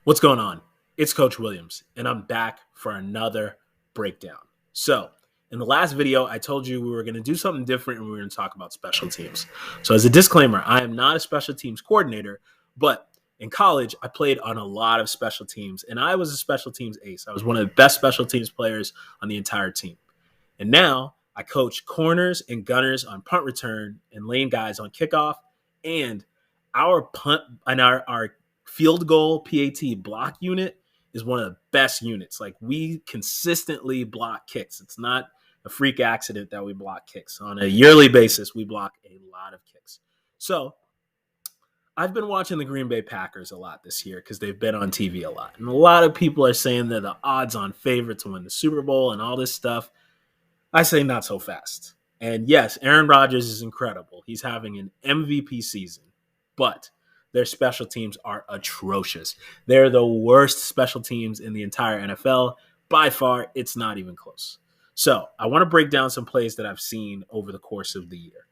What's going on? It's Coach Williams, and I'm back for another breakdown. So, in the last video, I told you we were going to do something different and we were going to talk about special teams. So, as a disclaimer, I am not a special teams coordinator, but in college, I played on a lot of special teams, and I was a special teams ace. I was one of the best special teams players on the entire team. And now I coach corners and gunners on punt return and lane guys on kickoff, and our punt and our field goal PAT block unit is one of the best units. Like, we consistently block kicks. It's not a freak accident that we block kicks. On a yearly basis, we block a lot of kicks. So I've been watching the Green Bay Packers a lot this year because they've been on TV a lot. And a lot of people are saying they're the odds-on favorite to win the Super Bowl and all this stuff. I say not so fast. And yes, Aaron Rodgers is incredible. He's having an MVP season, but their special teams are atrocious. They're the worst special teams in the entire NFL. By far, it's not even close. So I want to break down some plays that I've seen over the course of the year.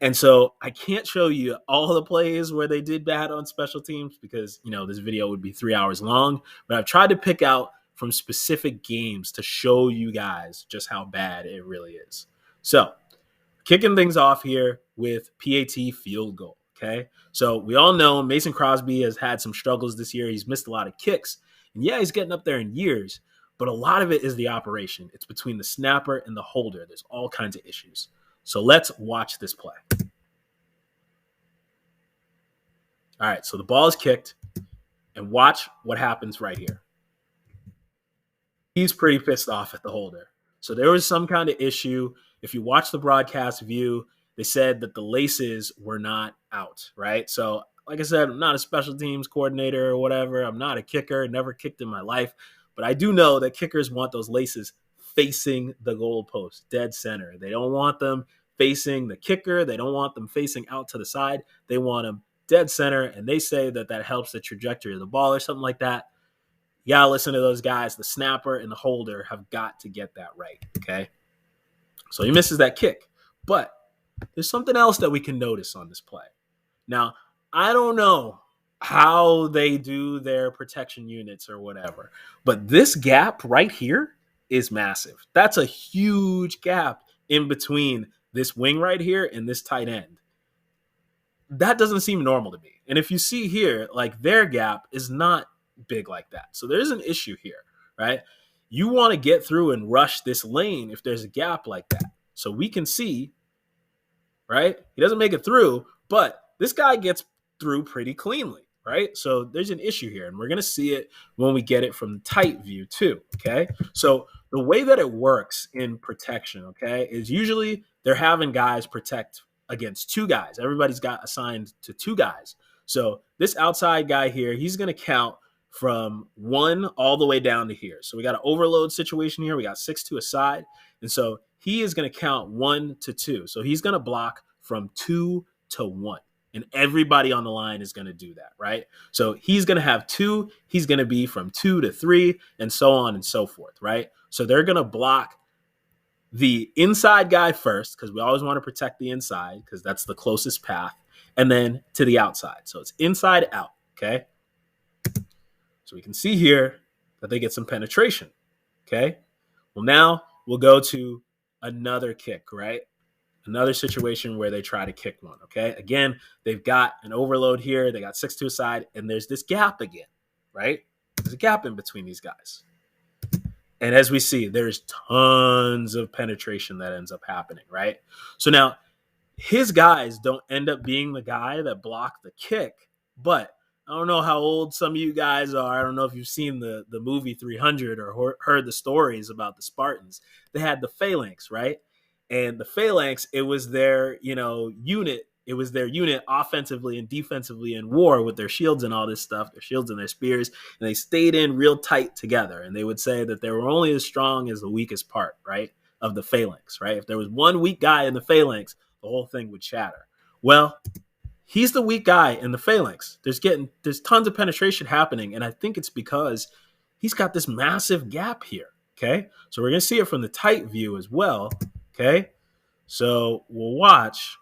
And so I can't show you all the plays where they did bad on special teams because, this video would be 3 hours long. But I've tried to pick out from specific games to show you guys just how bad it really is. So kicking things off here with PAT field goal. Okay, so we all know Mason Crosby has had some struggles this year. He's missed a lot of kicks. And yeah, he's getting up there in years, but a lot of it is the operation. It's between the snapper and the holder. There's all kinds of issues. So let's watch this play. All right, so the ball is kicked, and watch what happens right here. He's pretty pissed off at the holder. So there was some kind of issue. If you watch the broadcast view, they said that the laces were not out, right? So, like I said, I'm not a special teams coordinator or whatever. I'm not a kicker, never kicked in my life. But I do know that kickers want those laces facing the goalpost, dead center. They don't want them facing the kicker. They don't want them facing out to the side. They want them dead center, and they say that helps the trajectory of the ball or something like that. You got to listen to those guys. The snapper and the holder have got to get that right, okay? So he misses that kick. But there's something else that we can notice on this play. Now, I don't know how they do their protection units or whatever, but this gap right here is massive. That's a huge gap in between this wing right here and this tight end. That doesn't seem normal to me. And if you see here, like, their gap is not big like that. So there's an issue here, right? You want to get through and rush this lane if there's a gap like that. So we can see, right? He doesn't make it through, but this guy gets through pretty cleanly, right? So there's an issue here, and we're going to see it when we get it from the tight view too, okay? So the way that it works in protection, okay, is usually they're having guys protect against two guys. Everybody's got assigned to two guys. So this outside guy here, he's going to count from 1 all the way down to here. So we got an overload situation here. We got 6 to a side. And so he is going to count 1 to 2. So he's going to block from 2 to 1. And everybody on the line is going to do that, right? So he's going to have 2. He's going to be from 2 to 3 and so on and so forth, right? So they're going to block the inside guy first because we always want to protect the inside because that's the closest path, and then to the outside. So it's inside out, okay? So we can see here that they get some penetration, okay? Well, now we'll go to another kick, right? Another situation where they try to kick one, okay? Again, they've got an overload here. They got 6 to a side, and there's this gap again, right? There's a gap in between these guys. And as we see, there's tons of penetration that ends up happening, right? So now his guys don't end up being the guy that blocked the kick, but I don't know how old some of you guys are. I don't know if you've seen the movie 300 or heard the stories about the Spartans. They had the phalanx, right? And the phalanx, it was their, unit. It was their unit offensively and defensively in war with their shields and all this stuff, their shields and their spears. And they stayed in real tight together. And they would say that they were only as strong as the weakest part, right, of the phalanx, right? If there was one weak guy in the phalanx, the whole thing would shatter. Well, he's the weak guy in the phalanx. There's tons of penetration happening, and I think it's because he's got this massive gap here, okay? So we're going to see it from the tight view as well, okay? So we'll watch.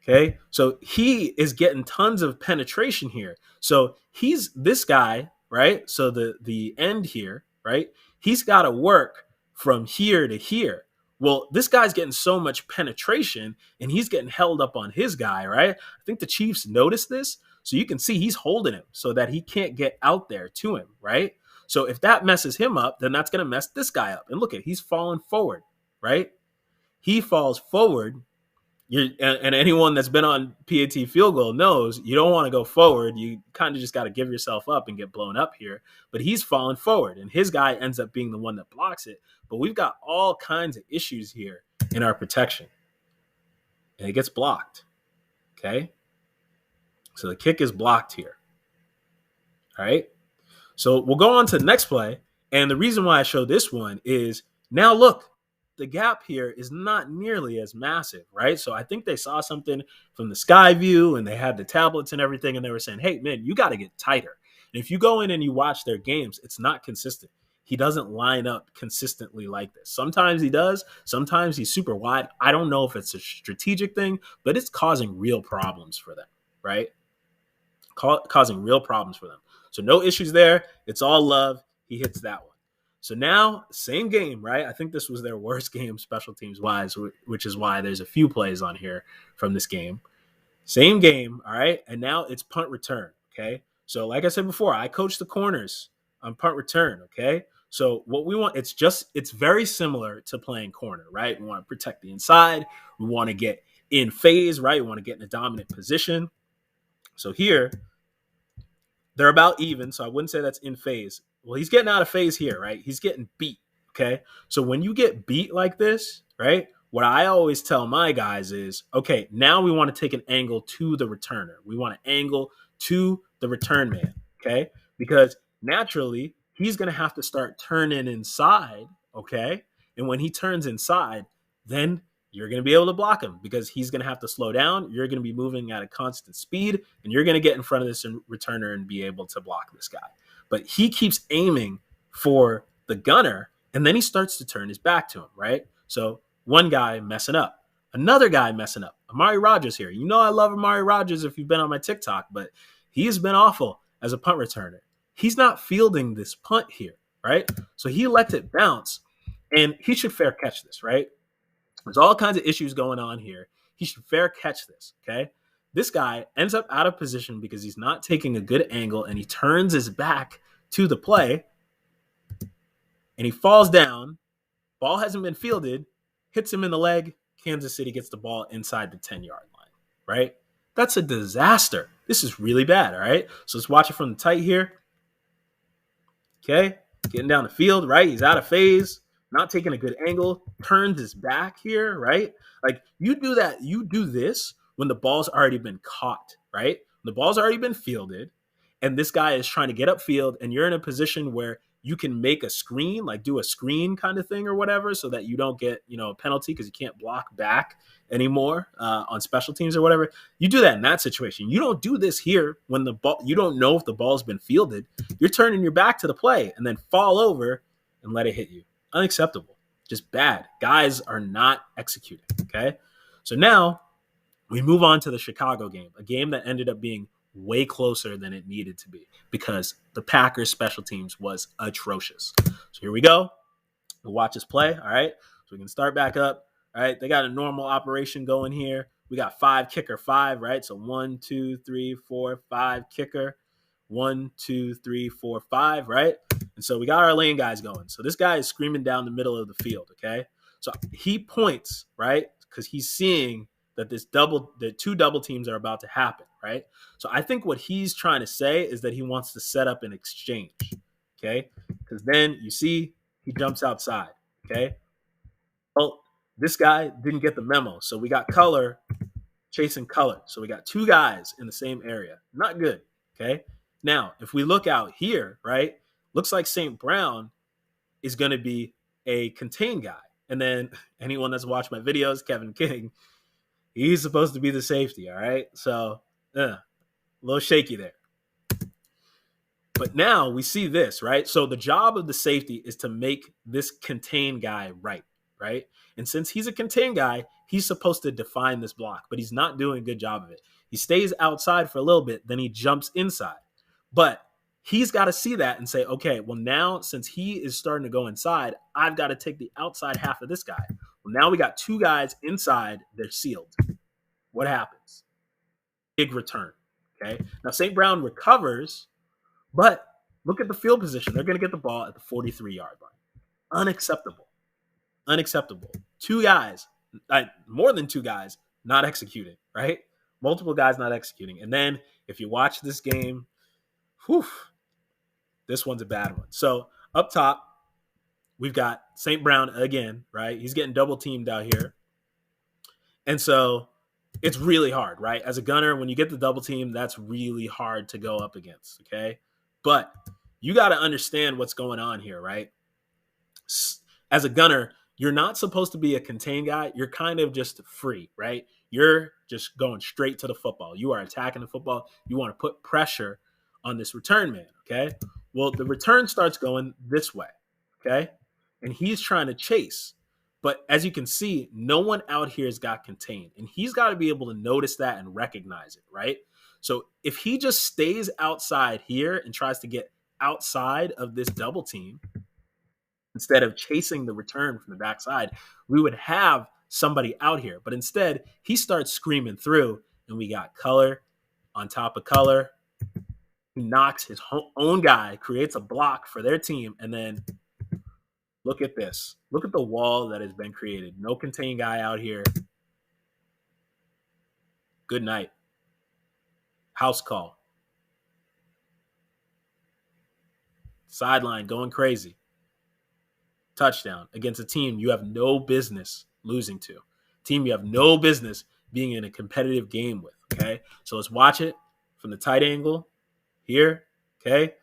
Okay. So he is getting tons of penetration here. So he's this guy, right? So the end here, right? He's got to work from here to here. Well, this guy's getting so much penetration and he's getting held up on his guy, right? I think the Chiefs noticed this. So you can see he's holding him so that he can't get out there to him, right? So if that messes him up, then that's going to mess this guy up. And look at, he's falling forward, right? He falls forward. And anyone that's been on PAT field goal knows you don't want to go forward. You kind of just got to give yourself up and get blown up here. But he's falling forward, and his guy ends up being the one that blocks it. But we've got all kinds of issues here in our protection. And it gets blocked. Okay? So the kick is blocked here. All right? So we'll go on to the next play. And the reason why I show this one is now look, the gap here is not nearly as massive, right? So I think they saw something from the sky view and they had the tablets and everything, and they were saying, hey, man, you got to get tighter. And if you go in and you watch their games, it's not consistent. He doesn't line up consistently like this. Sometimes he does. Sometimes he's super wide. I don't know if it's a strategic thing, but it's causing real problems for them, right? Causing real problems for them. So no issues there. It's all love. He hits that one. So now, same game, right? I think this was their worst game special teams wise, which is why there's a few plays on here from this game. Same game, all right? And now it's punt return, okay? So like I said before, I coach the corners on punt return, okay? So what we want, it's very similar to playing corner, right? We want to protect the inside. We want to get in phase, right? We want to get in a dominant position. So here, they're about even, so I wouldn't say that's in phase. Well, he's getting out of phase here, right? He's getting beat, okay? So when you get beat like this, right, what I always tell my guys is, okay, now we want to take an angle to the returner. We want to angle to the return man, okay? Because naturally, he's going to have to start turning inside, okay? And when he turns inside, then you're going to be able to block him because he's going to have to slow down. You're going to be moving at a constant speed, and you're going to get in front of this returner and be able to block this guy. But he keeps aiming for the gunner, and then he starts to turn his back to him, right? So one guy messing up, another guy messing up. Amari Rodgers here. You know I love Amari Rodgers if you've been on my TikTok, but he has been awful as a punt returner. He's not fielding this punt here, right? So he lets it bounce, and he should fair catch this, right? There's all kinds of issues going on here. He should fair catch this, okay? This guy ends up out of position because he's not taking a good angle, and he turns his back to the play, and he falls down. Ball hasn't been fielded, hits him in the leg. Kansas City gets the ball inside the 10-yard line, right? That's a disaster. This is really bad, all right? So let's watch it from the tight here. Okay, getting down the field, right? He's out of phase, not taking a good angle, turns his back here, right? Like you do that, you do this when the ball's already been caught, right? The ball's already been fielded, and this guy is trying to get upfield, and you're in a position where you can make a screen, like do a screen kind of thing or whatever, so that you don't get, a penalty because you can't block back anymore on special teams or whatever. You do that in that situation. You don't do this here when the ball, you don't know if the ball's been fielded. You're turning your back to the play and then fall over and let it hit you. Unacceptable. Just bad. Guys are not executing, okay? So now we move on to the Chicago game, a game that ended up being way closer than it needed to be because the Packers special teams was atrocious. So here we go. We'll watch this play, all right? So we can start back up, all right? They got a normal operation going here. We got 5 kicker 5, right? So 1, 2, 3, 4, 5 kicker. 1, 2, 3, 4, 5, right? And so we got our lane guys going. So this guy is screaming down the middle of the field, okay? So he points, right? Because he's seeing that the 2 double teams are about to happen, right? So I think what he's trying to say is that he wants to set up an exchange, okay? Because then you see he jumps outside, okay? Well, this guy didn't get the memo. So we got color chasing color. So we got 2 guys in the same area. Not good, okay? Now, if we look out here, right, looks like St. Brown is going to be a contain guy. And then anyone that's watched my videos, Kevin King, he's supposed to be the safety, all right? So, a little shaky there. But now we see this, right? So the job of the safety is to make this contain guy right? And since he's a contain guy, he's supposed to define this block, but he's not doing a good job of it. He stays outside for a little bit, then he jumps inside. But he's got to see that and say, okay, well, now since he is starting to go inside, I've got to take the outside half of this guy. Well, now we got two guys inside, they're sealed. What happens? Big return. Okay. Now St. Brown recovers, but look at the field position. They're going to get the ball at the 43-yard line. Unacceptable. Unacceptable. Two guys, more than two guys, not executing, right? Multiple guys not executing. And then if you watch this game, this one's a bad one. So up top, we've got St. Brown again, right? He's getting double teamed out here. And so it's really hard, right? As a gunner, when you get the double team, that's really hard to go up against, okay? But you got to understand what's going on here, right? As a gunner, you're not supposed to be a contained guy. You're kind of just free, right? You're just going straight to the football. You are attacking the football. You want to put pressure on this return man, okay? Well, the return starts going this way, okay? And he's trying to chase. But as you can see, no one out here has got contained. And he's got to be able to notice that and recognize it, right? So if he just stays outside here and tries to get outside of this double team, instead of chasing the return from the backside, we would have somebody out here. But instead, he starts screaming through, and we got color on top of color. He knocks his own guy, creates a block for their team, and then look at this. Look at the wall that has been created. No contained guy out here. Good night. House call. Sideline going crazy. Touchdown against a team you have no business losing to. Team you have no business being in a competitive game with, okay? So let's watch it from the tight angle here, okay?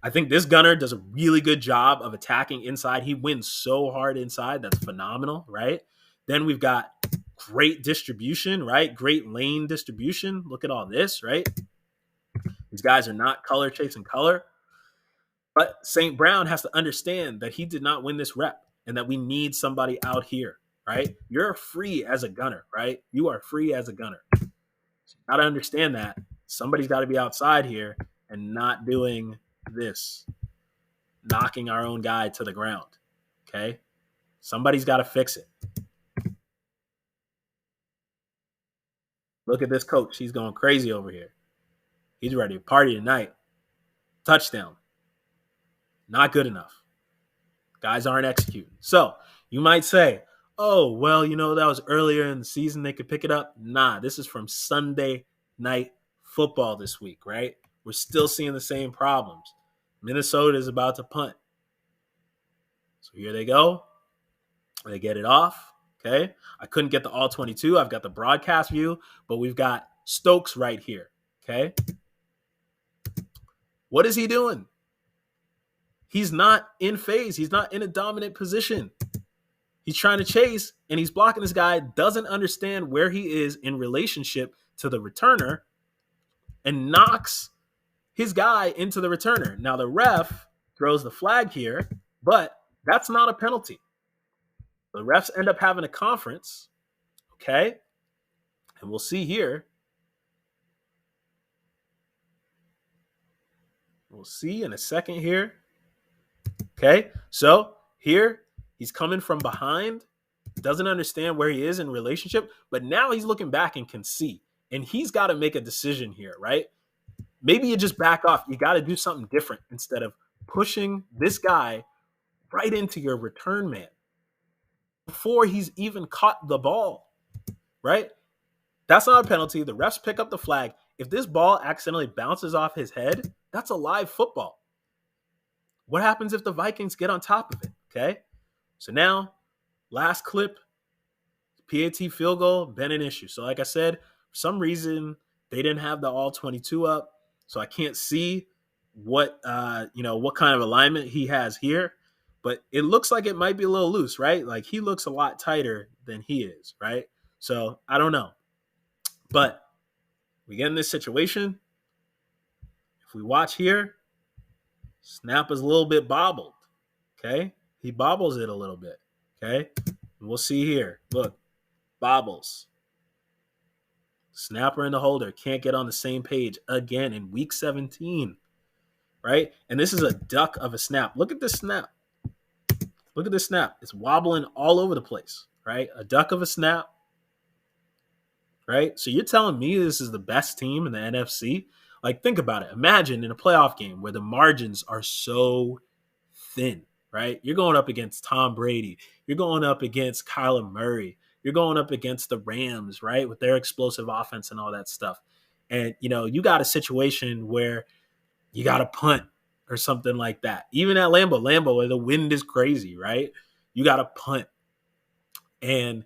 I think this gunner does a really good job of attacking inside. He wins so hard inside. That's phenomenal, right? Then we've got great distribution, right? Great lane distribution. Look at all this, right? These guys are not color chasing color. But St. Brown has to understand that he did not win this rep and that we need somebody out here, right? You're free as a gunner, right? You are free as a gunner. So you got to understand that. Somebody's got to be outside here and not doing this, knocking our own guy to the ground, okay? Somebody's got to fix it. Look at this coach. He's going crazy over here. He's ready to party tonight. Touchdown. Not good enough. Guys aren't executing. So you might say, oh, well, that was earlier in the season. They could pick it up. Nah, this is from Sunday Night Football this week, right? We're still seeing the same problems. Minnesota is about to punt. So here they go. They get it off, okay? I couldn't get the all 22. I've got the broadcast view, but we've got Stokes right here, okay? What is he doing? He's not in phase. He's not in a dominant position. He's trying to chase, and he's blocking this guy, doesn't understand where he is in relationship to the returner, and knocks his guy into the returner. Now, the ref throws the flag here, but that's not a penalty. The refs end up having a conference, okay? And we'll see here. We'll see in a second here. Okay, so here he's coming from behind, doesn't understand where he is in relationship, but now he's looking back and can see. And he's got to make a decision here, right? Maybe you just back off. You got to do something different instead of pushing this guy right into your return man before he's even caught the ball, right? That's not a penalty. The refs pick up the flag. If this ball accidentally bounces off his head, that's a live football. What happens if the Vikings get on top of it, okay? So now, last clip, PAT field goal, been an issue. So like I said, for some reason, they didn't have the all 22 up, so I can't see what kind of alignment he has here. But it looks like it might be a little loose, right? Like he looks a lot tighter than he is, right? So I don't know. But we get in this situation. If we watch here, snap is a little bit bobbled, okay? He bobbles it a little bit, okay? And we'll see here. Look, bobbles. Snapper and the holder can't get on the same page again in week 17, right? And this is a duck of a snap. Look at this snap. Look at this snap. It's wobbling all over the place, right? A duck of a snap, right? So you're telling me this is the best team in the NFC? Like, think about it. Imagine in a playoff game where the margins are so thin, right? You're going up against Tom Brady. You're going up against Kyler Murray. You're going up against the Rams, right, with their explosive offense and all that stuff. And, you got a situation where you got to punt or something like that. Even at Lambeau, where the wind is crazy, right? You got to punt. And,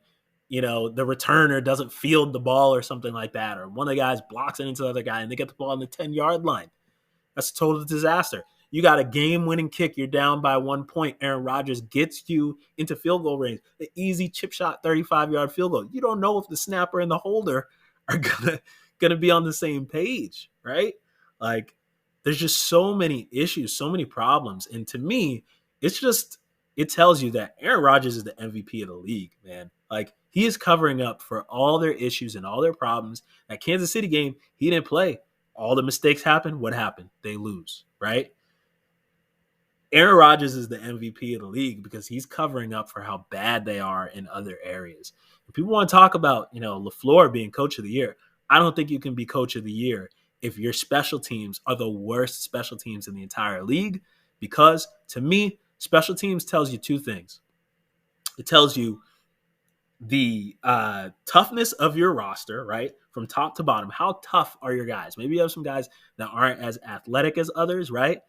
the returner doesn't field the ball or something like that. Or one of the guys blocks it into the other guy and they get the ball on the 10-yard line. That's a total disaster. You got a game-winning kick. You're down by 1 point. Aaron Rodgers gets you into field goal range. The easy chip shot 35-yard field goal. You don't know if the snapper and the holder are gonna be on the same page, right? Like, there's just so many issues, so many problems. And to me, it tells you that Aaron Rodgers is the MVP of the league, man. Like, he is covering up for all their issues and all their problems. That Kansas City game, he didn't play. All the mistakes happen. What happened? They lose, right? Aaron Rodgers is the MVP of the league because he's covering up for how bad they are in other areas. If people want to talk about, LaFleur being coach of the year, I don't think you can be coach of the year if your special teams are the worst special teams in the entire league, because to me, special teams tells you two things. It tells you the toughness of your roster, right? From top to bottom. How tough are your guys? Maybe you have some guys that aren't as athletic as others, right?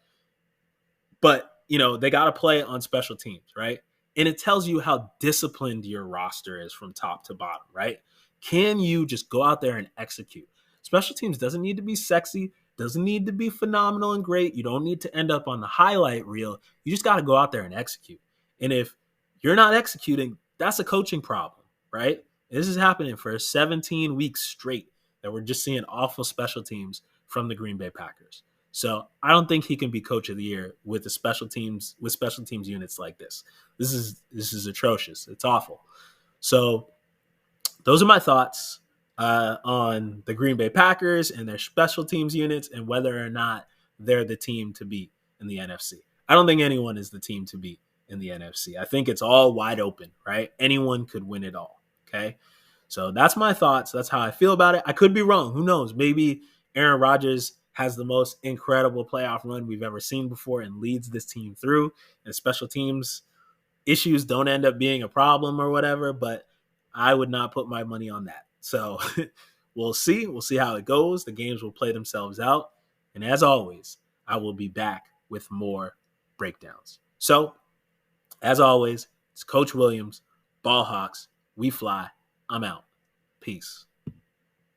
But, they got to play on special teams, right? And it tells you how disciplined your roster is from top to bottom, right? Can you just go out there and execute? Special teams doesn't need to be sexy, doesn't need to be phenomenal and great. You don't need to end up on the highlight reel. You just got to go out there and execute. And if you're not executing, that's a coaching problem, right? This is happening for 17 weeks straight that we're just seeing awful special teams from the Green Bay Packers. So I don't think he can be coach of the year with the special teams units like this. This is atrocious. It's awful. So those are my thoughts on the Green Bay Packers and their special teams units and whether or not they're the team to beat in the NFC. I don't think anyone is the team to beat in the NFC. I think it's all wide open, right? Anyone could win it all, okay? So that's my thoughts. That's how I feel about it. I could be wrong. Who knows? Maybe Aaron Rodgers has the most incredible playoff run we've ever seen before and leads this team through. And special teams issues don't end up being a problem or whatever, but I would not put my money on that. So we'll see. We'll see how it goes. The games will play themselves out. And as always, I will be back with more breakdowns. So, as always, it's Coach Williams, Ball Hawks. We fly. I'm out. Peace.